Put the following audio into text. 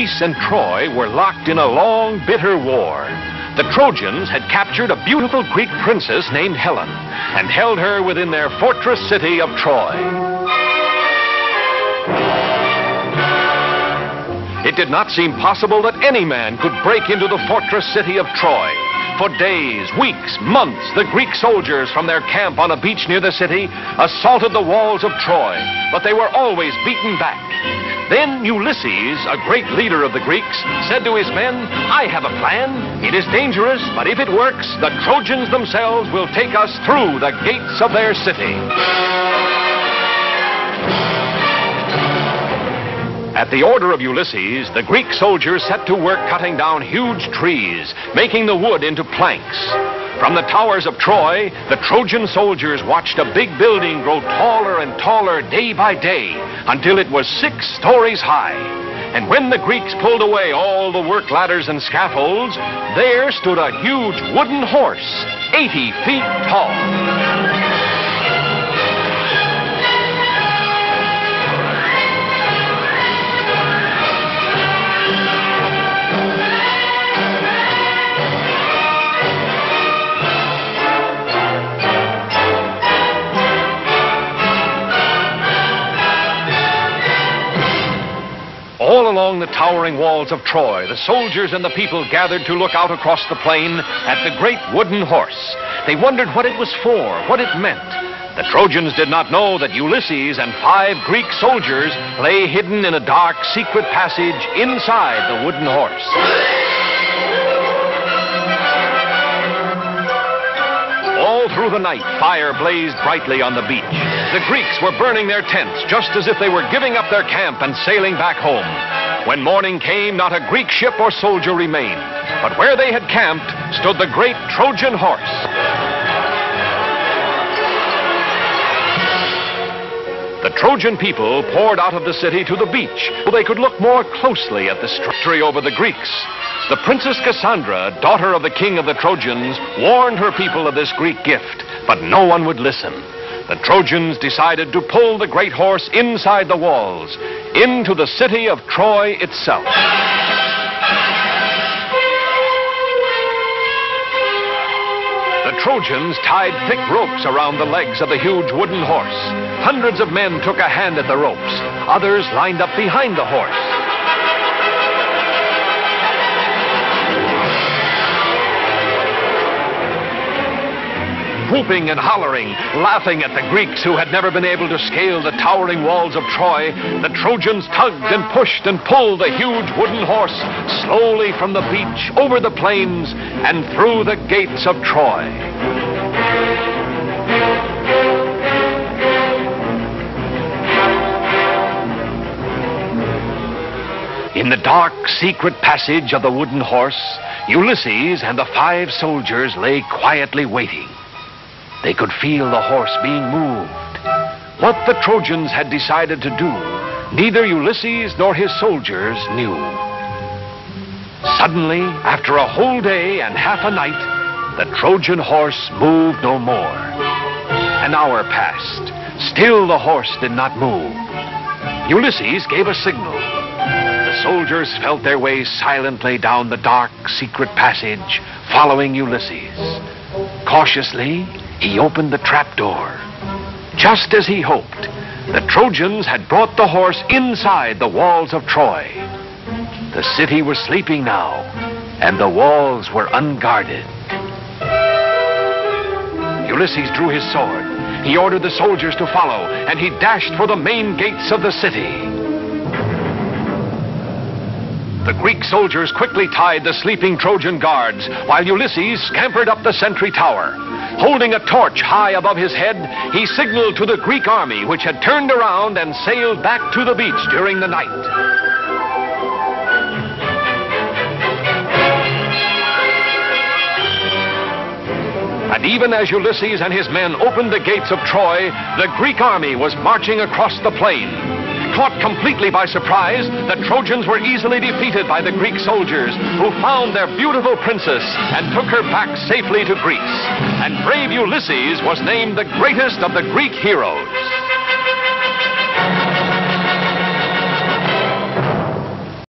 Greece and Troy were locked in a long, bitter war. The Trojans had captured a beautiful Greek princess named Helen and held her within their fortress city of Troy. It did not seem possible that any man could break into the fortress city of Troy. For days, weeks, months, the Greek soldiers from their camp on a beach near the city assaulted the walls of Troy, but they were always beaten back. Then Ulysses, a great leader of the Greeks, said to his men, "I have a plan. It is dangerous, but if it works, the Trojans themselves will take us through the gates of their city." At the order of Ulysses, the Greek soldiers set to work cutting down huge trees, making the wood into planks. From the towers of Troy, the Trojan soldiers watched a big building grow taller and taller day by day until it was 6 stories high. And when the Greeks pulled away all the work ladders and scaffolds, there stood a huge wooden horse, 80 feet tall. All along the towering walls of Troy, the soldiers and the people gathered to look out across the plain at the great wooden horse. They wondered what it was for, what it meant. The Trojans did not know that Ulysses and 5 Greek soldiers lay hidden in a dark, secret passage inside the wooden horse. All through the night, fire blazed brightly on the beach. The Greeks were burning their tents just as if they were giving up their camp and sailing back home. When morning came, not a Greek ship or soldier remained. But where they had camped stood the great Trojan horse. The Trojan people poured out of the city to the beach so they could look more closely at the victory over the Greeks. The Princess Cassandra, daughter of the king of the Trojans, warned her people of this Greek gift, but no one would listen. The Trojans decided to pull the great horse inside the walls, into the city of Troy itself. The Trojans tied thick ropes around the legs of the huge wooden horse. Hundreds of men took a hand at the ropes. Others lined up behind the horse. Whooping and hollering, laughing at the Greeks who had never been able to scale the towering walls of Troy, the Trojans tugged and pushed and pulled the huge wooden horse slowly from the beach, over the plains, and through the gates of Troy. In the dark, secret passage of the wooden horse, Ulysses and the 5 soldiers lay quietly waiting. They could feel the horse being moved. What the Trojans had decided to do, neither Ulysses nor his soldiers knew. Suddenly, after a whole day and half a night, the Trojan horse moved no more. An hour passed. Still the horse did not move. Ulysses gave a signal. The soldiers felt their way silently down the dark, secret passage, following Ulysses. Cautiously, he opened the trapdoor. Just as he hoped, the Trojans had brought the horse inside the walls of Troy. The city was sleeping now, and the walls were unguarded. Ulysses drew his sword. He ordered the soldiers to follow, and he dashed for the main gates of the city. The Greek soldiers quickly tied the sleeping Trojan guards, while Ulysses scampered up the sentry tower. Holding a torch high above his head, he signaled to the Greek army, which had turned around and sailed back to the beach during the night. And even as Ulysses and his men opened the gates of Troy, the Greek army was marching across the plain. Caught completely by surprise, the Trojans were easily defeated by the Greek soldiers, who found their beautiful princess and took her back safely to Greece. And brave Ulysses was named the greatest of the Greek heroes.